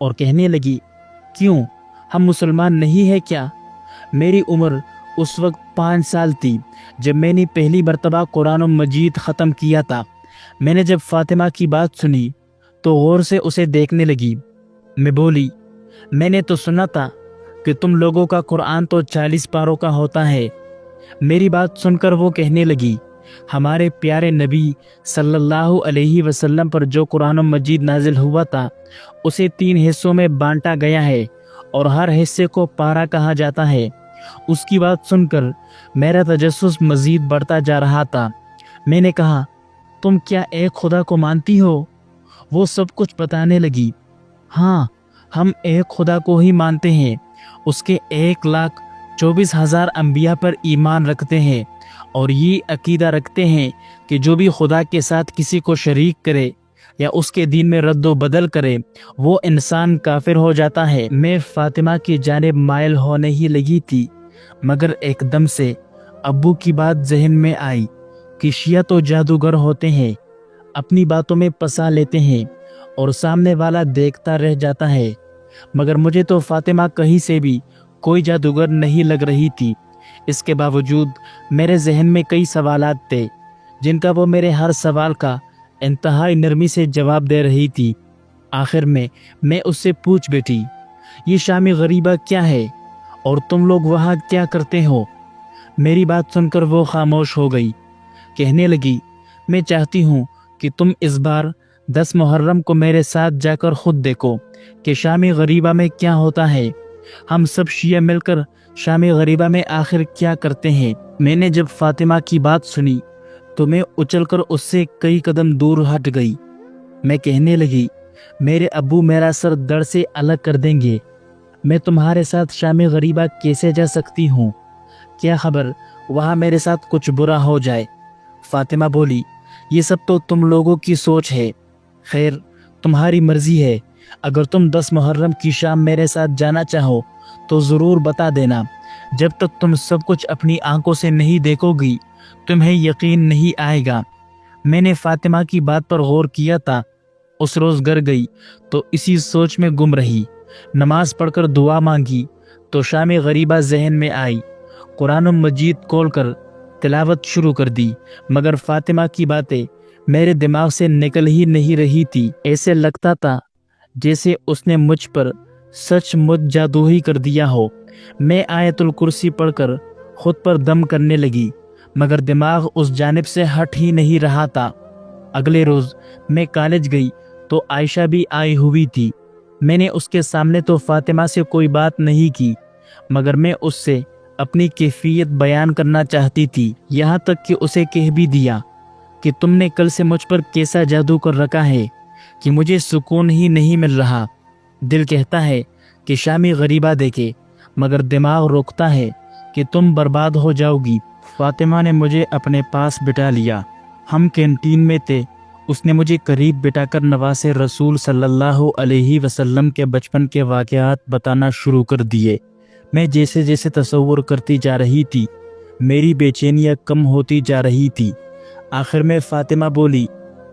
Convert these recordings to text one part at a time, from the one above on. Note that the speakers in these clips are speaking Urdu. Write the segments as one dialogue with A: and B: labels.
A: اور کہنے لگی، کیوں ہم مسلمان نہیں ہیں کیا؟ میری عمر اس وقت 5 سال تھی جب میں نے پہلی مرتبہ قرآن مجید ختم کیا تھا۔ میں نے جب فاطمہ کی بات سنی تو غور سے اسے دیکھنے لگی۔ میں بولی، میں نے تو سنا تھا کہ تم لوگوں کا قرآن تو 40 پاروں کا ہوتا ہے۔ میری بات سن کر وہ کہنے لگی، ہمارے پیارے نبی صلی اللہ علیہ وسلم پر جو قرآن مجید نازل ہوا تھا اسے 3 حصوں میں بانٹا گیا ہے اور ہر حصے کو پارہ کہا جاتا ہے۔ اس کی بات سن کر میرا تجسس مزید بڑھتا جا رہا تھا۔ میں نے کہا، تم کیا ایک خدا کو مانتی ہو؟ وہ سب کچھ بتانے لگی۔ ہاں، ہم ایک خدا کو ہی مانتے ہیں، اس کے 1,24,000 انبیاء پر ایمان رکھتے ہیں اور یہ عقیدہ رکھتے ہیں کہ جو بھی خدا کے ساتھ کسی کو شریک کرے یا اس کے دین میں رد و بدل کرے وہ انسان کافر ہو جاتا ہے۔ میں فاطمہ کی جانب مائل ہونے ہی لگی تھی مگر ایک دم سے ابو کی بات ذہن میں آئی کہ شیعہ تو جادوگر ہوتے ہیں، اپنی باتوں میں پھنسا لیتے ہیں اور سامنے والا دیکھتا رہ جاتا ہے، مگر مجھے تو فاطمہ کہیں سے بھی کوئی جادوگر نہیں لگ رہی تھی۔ اس کے باوجود میرے ذہن میں کئی سوالات تھے جن کا وہ میرے ہر سوال کا انتہائی نرمی سے جواب دے رہی تھی۔ آخر میں اس سے پوچھ بیٹھی، یہ شامی غریبہ کیا ہے اور تم لوگ وہاں کیا کرتے ہو؟ میری بات سن کر وہ خاموش ہو گئی۔ کہنے لگی، میں چاہتی ہوں کہ تم اس بار 10 محرم کو میرے ساتھ جا کر خود دیکھو کہ شامی غریبہ میں کیا ہوتا ہے۔ ہم سب شیعہ مل کر شامی غریبہ میں آخر کیا کرتے ہیں۔ میں نے جب فاطمہ کی بات سنی تو میں اچل کر اس سے کئی قدم دور ہٹ گئی۔ میں کہنے لگی، میرے ابو میرا سر دڑ سے الگ کر دیں گے، میں تمہارے ساتھ شامی غریبہ کیسے جا سکتی ہوں؟ کیا خبر وہاں میرے ساتھ کچھ برا ہو جائے؟ فاطمہ بولی، یہ سب تو تم لوگوں کی سوچ ہے، خیر تمہاری مرضی ہے، اگر تم 10 محرم کی شام میرے ساتھ جانا چاہو تو ضرور بتا دینا، جب تک تم سب کچھ اپنی آنکھوں سے نہیں دیکھو گی تمہیں یقین نہیں آئے گا۔ میں نے فاطمہ کی بات پر غور کیا تھا، اس روز گھر گئی تو اسی سوچ میں گم رہی۔ نماز پڑھ کر دعا مانگی تو شام غریبہ ذہن میں آئی، قرآن مجید کھول کر تلاوت شروع کر دی، مگر فاطمہ کی باتیں میرے دماغ سے نکل ہی نہیں رہی تھی۔ ایسے لگتا تھا جیسے اس نے مجھ پر سچ مچ جادو ہی کر دیا ہو۔ میں آیت الکرسی پڑھ کر خود پر دم کرنے لگی مگر دماغ اس جانب سے ہٹ ہی نہیں رہا تھا۔ اگلے روز میں کالج گئی تو عائشہ بھی آئی ہوئی تھی۔ میں نے اس کے سامنے تو فاطمہ سے کوئی بات نہیں کی مگر میں اس سے اپنی کیفیت بیان کرنا چاہتی تھی، یہاں تک کہ اسے کہہ بھی دیا کہ تم نے کل سے مجھ پر کیسا جادو کر رکھا ہے کہ مجھے سکون ہی نہیں مل رہا۔ دل کہتا ہے کہ شامی غریبہ دیکھے مگر دماغ روکتا ہے کہ تم برباد ہو جاؤ گی۔ فاطمہ نے مجھے اپنے پاس بٹھا لیا، ہم کینٹین میں تھے، اس نے مجھے قریب بٹھا کر نواز رسول صلی اللہ علیہ وسلم کے بچپن کے واقعات بتانا شروع کر دیے۔ میں جیسے جیسے تصور کرتی جا رہی تھی میری بے چینیاں کم ہوتی جا رہی تھی۔ آخر میں فاطمہ بولی،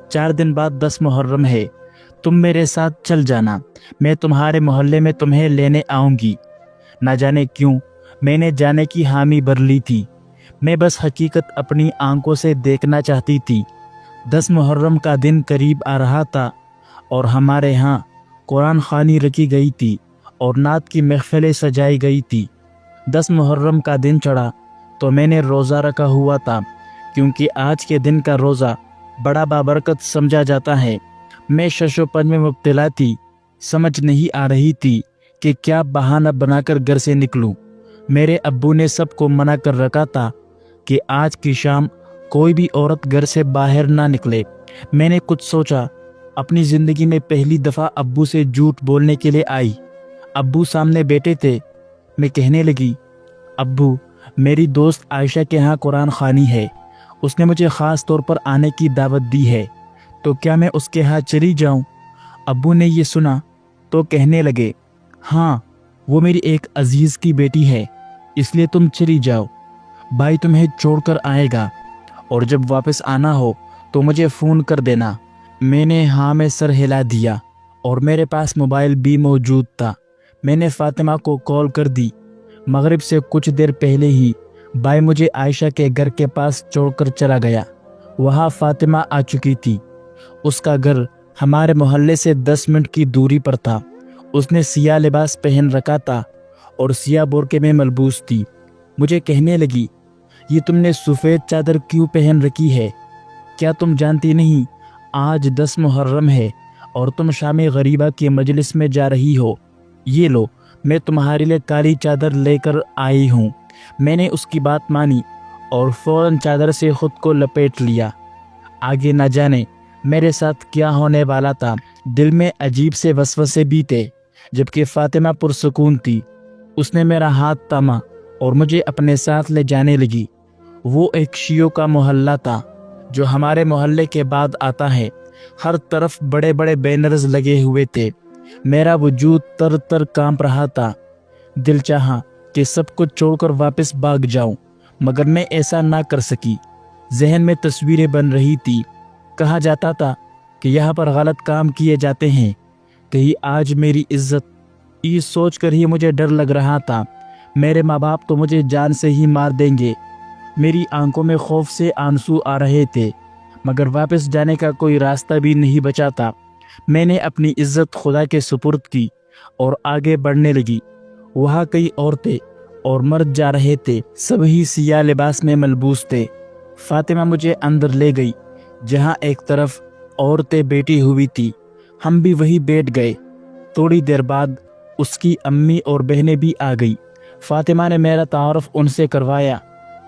A: 4 دن بعد 10 محرم ہے، تم میرے ساتھ چل جانا، میں تمہارے محلے میں تمہیں لینے آؤں گی۔ نہ جانے کیوں میں نے جانے کی حامی بھر لی تھی، میں بس حقیقت اپنی آنکھوں سے دیکھنا چاہتی تھی۔ 10 محرم کا دن قریب آ رہا تھا اور ہمارے ہاں قرآن خوانی رکھی گئی تھی اور نعت کی محفلیں سجائی گئی تھی۔ 10 محرم کا دن چڑھا تو میں نے روزہ رکھا ہوا تھا کیونکہ آج کے دن کا روزہ بڑا بابرکت سمجھا جاتا ہے۔ میں شش و پنج میں مبتلا تھی، سمجھ نہیں آ رہی تھی کہ کیا بہانہ بنا کر گھر سے نکلوں۔ میرے ابو نے سب کو منع کر رکھا تھا کہ آج کی شام کوئی بھی عورت گھر سے باہر نہ نکلے۔ میں نے کچھ سوچا، اپنی زندگی میں پہلی دفعہ ابو سے جھوٹ بولنے کے لیے آئی۔ ابو سامنے بیٹھے تھے، میں کہنے لگی، ابو میری دوست عائشہ کے ہاں قرآن خوانی ہے، اس نے مجھے خاص طور پر آنے کی دعوت دی ہے، تو کیا میں اس کے ہاں چلی جاؤں؟ ابو نے یہ سنا تو کہنے لگے، ہاں وہ میری ایک عزیز کی بیٹی ہے، اس لیے تم چلی جاؤ، بھائی تمہیں چھوڑ کر آئے گا اور جب واپس آنا ہو تو مجھے فون کر دینا۔ میں نے ہاں میں سر ہلا دیا اور میرے پاس موبائل بھی موجود تھا۔ میں نے فاطمہ کو کال کر دی۔ مغرب سے کچھ دیر پہلے ہی بھائی مجھے عائشہ کے گھر کے پاس چھوڑ کر چلا گیا۔ وہاں فاطمہ آ چکی تھی۔ اس کا گھر ہمارے محلے سے 10 منٹ کی دوری پر تھا۔ اس نے سیاہ لباس پہن رکھا تھا اور سیاہ بورقے میں ملبوس تھی۔ مجھے کہنے لگی، یہ تم نے سفید چادر کیوں پہن رکھی ہے؟ کیا تم جانتی نہیں آج 10 محرم ہے اور تم شام غریبہ کے مجلس میں جا رہی ہو؟ یہ لو، میں تمہارے لیے کالی چادر لے کر آئی ہوں۔ میں نے اس کی بات مانی اور فوراً چادر سے خود کو لپیٹ لیا۔ آگے نہ جانے میرے ساتھ کیا ہونے والا تھا۔ دل میں عجیب سے وسوسے بھی تھے، جبکہ فاطمہ پرسکون تھی۔ اس نے میرا ہاتھ تھاما اور مجھے اپنے ساتھ لے جانے لگی۔ وہ ایک شیعوں کا محلہ تھا جو ہمارے محلے کے بعد آتا ہے۔ ہر طرف بڑے بڑے بینرز لگے ہوئے تھے۔ میرا وجود تر تر کانپ رہا تھا۔ دل چاہا کہ سب کچھ چھوڑ کر واپس بھاگ جاؤں، مگر میں ایسا نہ کر سکی۔ ذہن میں تصویریں بن رہی تھی۔ کہا جاتا تھا کہ یہاں پر غلط کام کیے جاتے ہیں، کہیں آج میری عزت۔ یہ سوچ کر ہی مجھے ڈر لگ رہا تھا، میرے ماں باپ تو مجھے جان سے ہی مار دیں گے۔ میری آنکھوں میں خوف سے آنسو آ رہے تھے، مگر واپس جانے کا کوئی راستہ بھی نہیں بچا تھا۔ میں نے اپنی عزت خدا کے سپرد کی اور آگے بڑھنے لگی۔ وہاں کئی عورتیں اور مرد جا رہے تھے، سبھی سیاہ لباس میں ملبوس تھے۔ فاطمہ مجھے اندر لے گئی جہاں ایک طرف عورتیں بیٹھی ہوئی تھی۔ ہم بھی وہیں بیٹھ گئے۔ تھوڑی دیر بعد اس کی امی اور بہنیں بھی آ گئی۔ فاطمہ نے میرا تعارف ان سے کروایا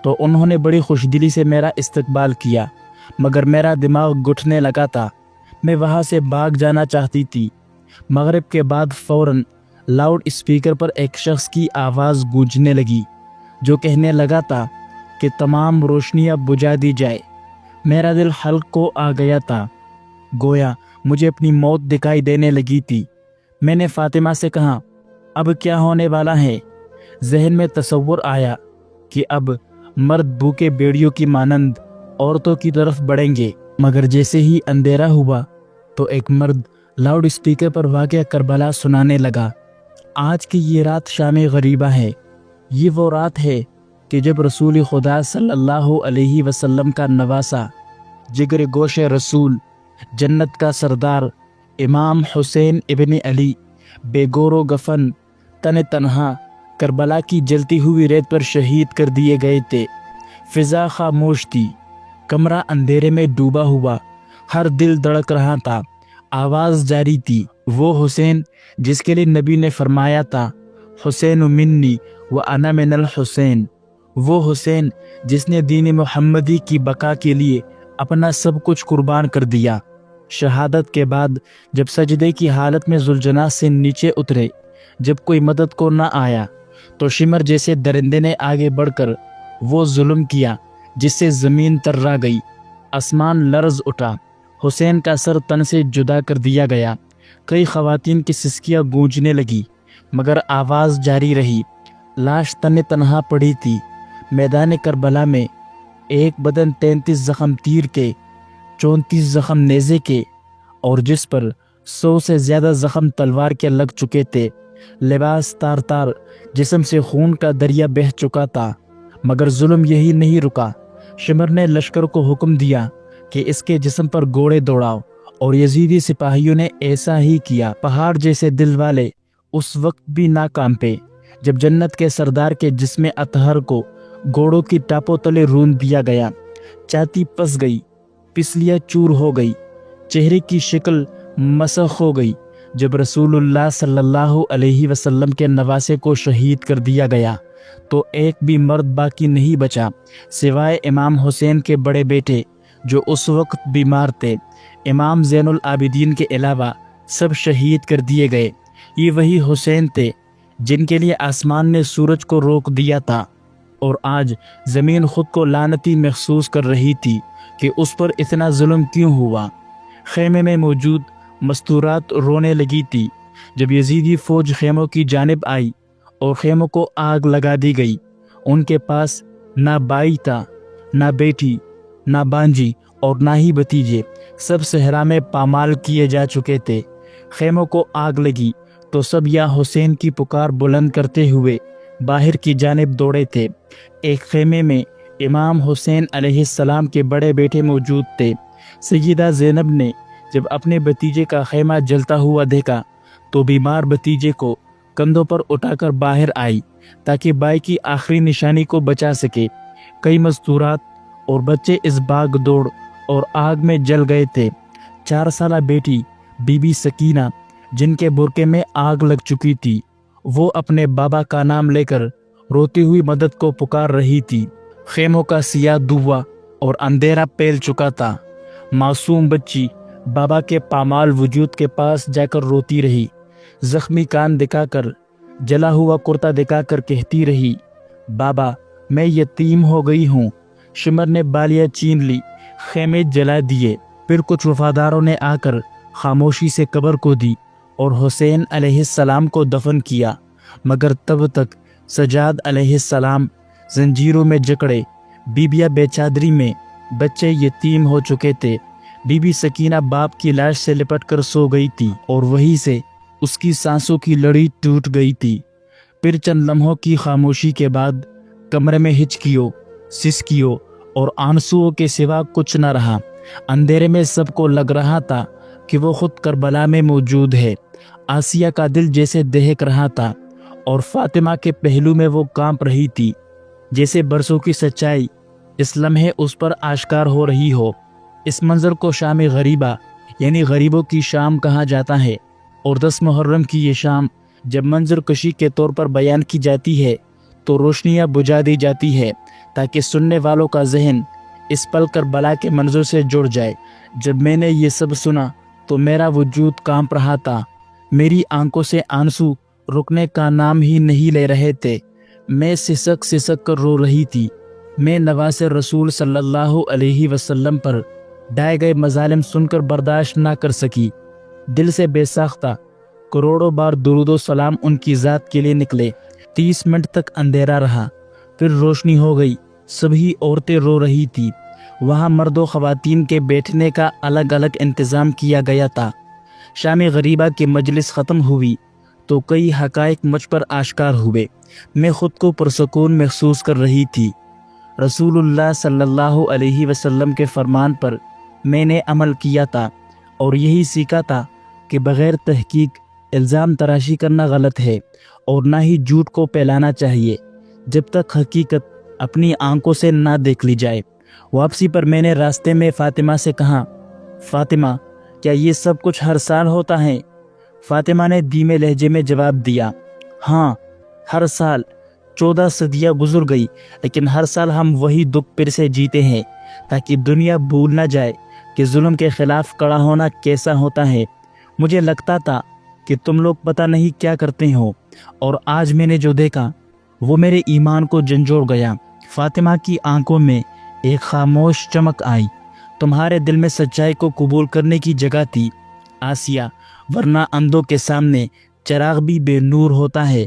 A: تو انہوں نے بڑی خوش دلی سے میرا استقبال کیا، مگر میرا دماغ گھٹنے لگا تھا۔ میں وہاں سے بھاگ جانا چاہتی تھی۔ مغرب کے بعد فوراً لاؤڈ اسپیکر پر ایک شخص کی آواز گونجنے لگی جو کہنے لگا تھا کہ تمام روشنیاں بجھا دی جائے۔ میرا دل حلق کو آ گیا تھا، گویا مجھے اپنی موت دکھائی دینے لگی تھی۔ میں نے فاطمہ سے کہا، اب کیا ہونے والا ہے؟ ذہن میں تصور آیا کہ اب مرد بھوکے بیڑیوں کی مانند عورتوں کی طرف بڑھیں گے، مگر جیسے ہی اندھیرا ہوا تو ایک مرد لاؤڈ اسپیکر پر واقعہ کربلا سنانے لگا۔ آج کی یہ رات شام غریبہ ہے۔ یہ وہ رات ہے کہ جب رسول خدا صلی اللہ علیہ وسلم کا نواسا، جگر گوش رسول، جنت کا سردار امام حسین ابن علی بے گور و گفن تن تنہا کربلا کی جلتی ہوئی ریت پر شہید کر دیے گئے تھے۔ فضا خاموش تھی، کمرہ اندھیرے میں ڈوبا ہوا، ہر دل دھڑک رہا تھا۔ آواز جاری تھی، وہ حسین جس کے لیے نبی نے فرمایا تھا، حسین منی و انا من الحسین، وہ حسین جس نے دین محمدی کی بقا کے لیے اپنا سب کچھ قربان کر دیا۔ شہادت کے بعد جب سجدے کی حالت میں ذوالجناح سے نیچے اترے، جب کوئی مدد کو نہ آیا تو شمر جیسے درندے نے آگے بڑھ کر وہ ظلم کیا جس سے زمین ترا گئی، آسمان لرز اٹھا، حسین کا سر تن سے جدا کر دیا گیا۔ کئی خواتین کی سسکیاں گونجنے لگی، مگر آواز جاری رہی۔ لاش تن تنہا پڑی تھی۔ میدان کربلا میں ایک بدن 33 زخم تیر کے، 34 زخم نیزے کے اور جس پر 100 سے زیادہ زخم تلوار کے لگ چکے تھے۔ لباس تار تار، جسم سے خون کا دریا بہہ چکا تھا، مگر ظلم یہی نہیں رکا۔ شمر نے لشکر کو حکم دیا کہ اس کے جسم پر گھوڑے دوڑاؤ، اور یزیدی سپاہیوں نے ایسا ہی کیا۔ پہاڑ جیسے دل والے اس وقت بھی نہ کانپے جب جنت کے سردار کے جسم اطہر کو گھوڑوں کی ٹاپوں تلے رون دیا گیا۔ چھاتی پس گئی، پسلیاں چور ہو گئی، چہرے کی شکل مسخ ہو گئی جب رسول اللہ صلی اللہ علیہ وسلم کے نواسے کو شہید کر دیا گیا تو ایک بھی مرد باقی نہیں بچا سوائے امام حسین کے بڑے بیٹے جو اس وقت بیمار تھے۔ امام زین العابدین کے علاوہ سب شہید کر دیے گئے۔ یہ وہی حسین تھے جن کے لیے آسمان نے سورج کو روک دیا تھا، اور آج زمین خود کو لعنتی محسوس کر رہی تھی کہ اس پر اتنا ظلم کیوں ہوا۔ خیمے میں موجود مستورات رونے لگی تھی جب یزیدی فوج خیموں کی جانب آئی اور خیموں کو آگ لگا دی گئی۔ ان کے پاس نہ بھائی تھا، نہ بیٹی، نہ بانجی اور نہ ہی بھتیجے، سب صحرا میں پامال کیے جا چکے تھے۔ خیموں کو آگ لگی تو سب یا حسین کی پکار بلند کرتے ہوئے باہر کی جانب دوڑے تھے۔ ایک خیمے میں امام حسین علیہ السلام کے بڑے بیٹے موجود تھے۔ سیدہ زینب نے جب اپنے بھتیجے کا خیمہ جلتا ہوا دیکھا تو بیمار بھتیجے کو کندھوں پر اٹھا کر باہر آئی تاکہ بھائی کی آخری نشانی کو بچا سکے۔ کئی مستورات اور بچے اس باغ دوڑ اور آگ میں جل گئے تھے۔ 4 سالہ بیٹی بی بی سکینہ جن کے برقعے میں آگ لگ چکی تھی، وہ اپنے بابا کا نام لے کر روتی ہوئی مدد کو پکار رہی تھی۔ خیموں کا سیاہ دھواں اور اندھیرا پھیل چکا تھا۔ معصوم بچی بابا کے پامال وجود کے پاس جا کر روتی رہی، زخمی کان دکھا کر، جلا ہوا کرتا دکھا کر کہتی رہی، بابا میں یتیم ہو گئی ہوں۔ شمر نے بالیاں چین لی، خیمے جلا دیے۔ پھر کچھ وفاداروں نے آ کر خاموشی سے قبر کو دی اور حسین علیہ السلام کو دفن کیا، مگر تب تک سجاد علیہ السلام زنجیروں میں جکڑے، بیبیاں بے چادری میں، بچے یتیم ہو چکے تھے۔ بی بی سکینہ باپ کی لاش سے لپٹ کر سو گئی تھی اور وہیں سے اس کی سانسوں کی لڑی ٹوٹ گئی تھی۔ پھر چند لمحوں کی خاموشی کے بعد کمرے میں ہچکیوں، سسکیوں اور آنسوؤں کے سوا کچھ نہ رہا۔ اندھیرے میں سب کو لگ رہا تھا کہ وہ خود کربلا میں موجود ہے۔ آسیہ کا دل جیسے دہک رہا تھا اور فاطمہ کے پہلو میں وہ کانپ رہی تھی، جیسے برسوں کی سچائی اس لمحے اس پر آشکار ہو رہی ہو۔ اس منظر کو شام غریبہ یعنی غریبوں کی شام کہا جاتا ہے، اور 10 محرم کی یہ شام جب منظر کشی کے طور پر بیان کی جاتی ہے تو روشنیاں بجھا دی جاتی ہے تاکہ سننے والوں کا ذہن اس پل کربلا کے منظر سے جڑ جائے۔ جب میں نے یہ سب سنا تو میرا وجود کانپ رہا تھا، میری آنکھوں سے آنسو رکنے کا نام ہی نہیں لے رہے تھے۔ میں سسک سسک کر رو رہی تھی۔ میں نواز رسول صلی اللہ علیہ وسلم پر ڈھائے گئے مظالم سن کر برداشت نہ کر سکی۔ دل سے بے ساختہ کروڑوں بار درود و سلام ان کی ذات کے لیے نکلے۔ 30 منٹ تک اندھیرا رہا، پھر روشنی ہو گئی۔ سبھی عورتیں رو رہی تھی۔ وہاں مرد و خواتین کے بیٹھنے کا الگ الگ انتظام کیا گیا تھا۔ شام غریبہ کی مجلس ختم ہوئی تو کئی حقائق مجھ پر آشکار ہوئے۔ میں خود کو پرسکون محسوس کر رہی تھی۔ رسول اللہ صلی اللہ علیہ وسلم کے فرمان پر میں نے عمل کیا تھا اور یہی سیکھا تھا کہ بغیر تحقیق الزام تراشی کرنا غلط ہے اور نہ ہی جھوٹ کو پھیلانا چاہیے جب تک حقیقت اپنی آنکھوں سے نہ دیکھ لی جائے۔ واپسی پر میں نے راستے میں فاطمہ سے کہا، فاطمہ کیا یہ سب کچھ ہر سال ہوتا ہے؟ فاطمہ نے دھیمے لہجے میں جواب دیا، ہاں ہر سال 14 صدیاں گزر گئی، لیکن ہر سال ہم وہی دکھ پھر سے جیتے ہیں تاکہ دنیا بھول نہ جائے کہ ظلم کے خلاف کڑا ہونا کیسا ہوتا ہے۔ مجھے لگتا تھا کہ تم لوگ پتہ نہیں کیا کرتے ہو، اور آج میں نے جو دیکھا وہ میرے ایمان کو جھنجھوڑ گیا۔ فاطمہ کی آنکھوں میں ایک خاموش چمک آئی۔ تمہارے دل میں سچائی کو قبول کرنے کی جگہ تھی آسیہ، ورنہ اندھوں کے سامنے چراغ بھی بے نور ہوتا ہے۔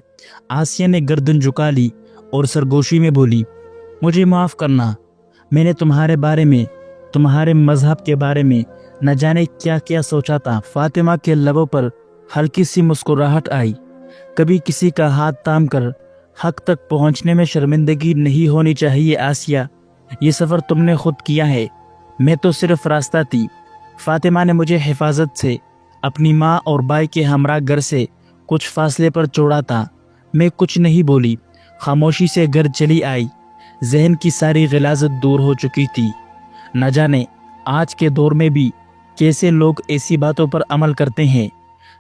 A: آسیہ نے گردن جھکا لی اور سرگوشی میں بولی، مجھے معاف کرنا، میں نے تمہارے بارے میں، تمہارے مذہب کے بارے میں نہ جانے کیا کیا سوچا تھا۔ فاطمہ کے لبوں پر ہلکی سی مسکراہٹ آئی۔ کبھی کسی کا ہاتھ تھام کر حق تک پہنچنے میں شرمندگی نہیں ہونی چاہیے آسیہ، یہ سفر تم نے خود کیا ہے، میں تو صرف راستہ تھی۔ فاطمہ نے مجھے حفاظت سے اپنی ماں اور بھائی کے ہمراہ گھر سے کچھ فاصلے پر چھوڑا تھا۔ میں کچھ نہیں بولی، خاموشی سے گھر چلی آئی۔ ذہن کی ساری غلاظت دور ہو چکی تھی۔ نہ جانے آج کے دور میں بھی کیسے لوگ ایسی باتوں پر عمل کرتے ہیں۔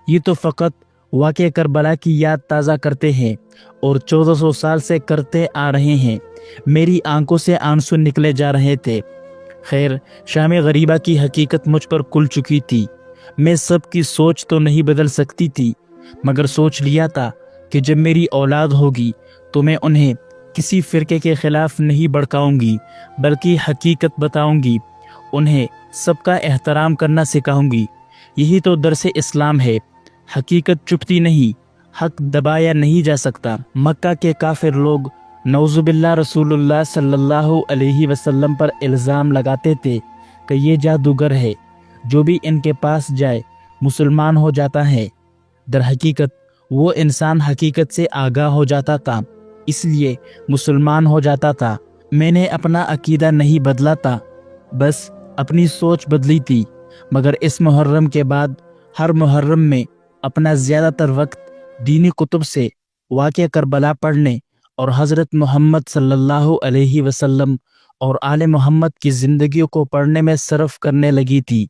A: یہ تو فقط واقعہ کربلا کی یاد تازہ کرتے ہیں اور 1400 سال سے کرتے آ رہے ہیں۔ میری آنکھوں سے آنسو نکلے جا رہے تھے۔ خیر، شام غریبہ کی حقیقت مجھ پر کھل چکی تھی۔ میں سب کی سوچ تو نہیں بدل سکتی تھی، مگر سوچ لیا تھا کہ جب میری اولاد ہوگی تو میں انہیں کسی فرقے کے خلاف نہیں بھڑکاؤں گی، بلکہ حقیقت بتاؤں گی، انہیں سب کا احترام کرنا سکھاؤں گی۔ یہی تو درس اسلام ہے۔ حقیقت چھپتی نہیں، حق دبایا نہیں جا سکتا۔ مکہ کے کافر لوگ نعوذ باللہ رسول اللہ صلی اللہ علیہ وسلم پر الزام لگاتے تھے کہ یہ جادوگر ہے، جو بھی ان کے پاس جائے مسلمان ہو جاتا ہے۔ در حقیقت وہ انسان حقیقت سے آگاہ ہو جاتا تھا، اس لیے مسلمان ہو جاتا تھا۔ میں نے اپنا عقیدہ نہیں بدلا تھا، بس اپنی سوچ بدلی تھی۔ مگر اس محرم کے بعد ہر محرم میں اپنا زیادہ تر وقت دینی کتب سے واقعہ کربلا پڑھنے اور حضرت محمد صلی اللہ علیہ وسلم اور آل محمد کی زندگیوں کو پڑھنے میں صرف کرنے لگی تھی۔